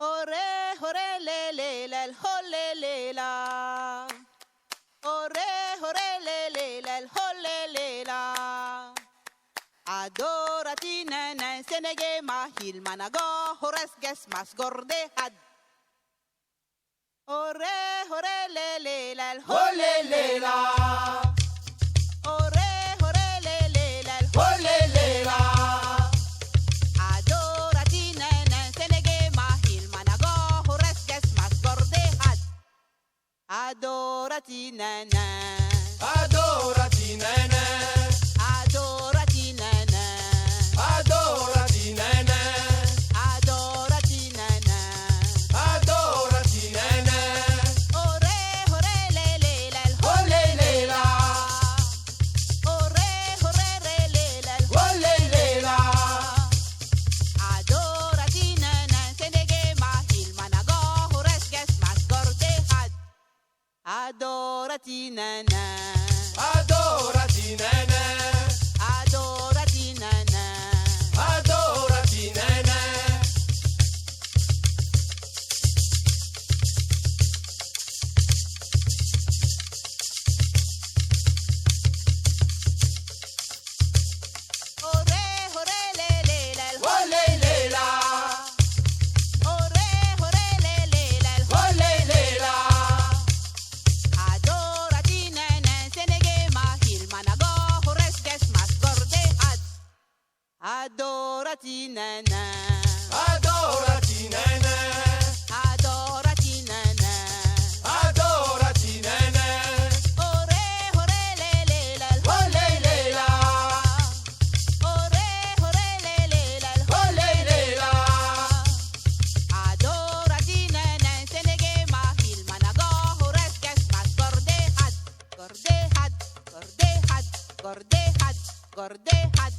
Ore, ore, le, le, la, ho, le, le, la. Ore, ore, le, le, la, ho, le, le, la. Adorati nana senege mahil manago hores ges mas gorde had. Ore, ore, le, le, la, ho, le, le, la. Ore, ore, le, le, la, ho, le, le, la. Adorati nana senege mahil manago hores ges mas gorde had. Adorati nana. Adorati nene, Adorati nana. adorati nene, Adorati nana. adorati nene. Ore, ore, le, le, la, ho, Oh le le la, ore, ore, re, le, la, oh le le la. adorati nana senege mahil manago hores ges mas gorde had. Adorati nana. Adorati nene, Adorati nana. adorati nene. Ore, ore, le, le, la, Oh le le la, ore, ore, le, le, la, oh le le la. adorati nana senege mahil manago hores ges mas gorde had. Adorati nana. Adorati nene, Adorati nana. adorati nene. Ore, ore, le, le, la, Oh le le la, ore, ore, le, le, la, oh le le la. adorati nana senege mahil manago hores ges mas gorde had. Gorde had, gorde had, gorde had, gorde had.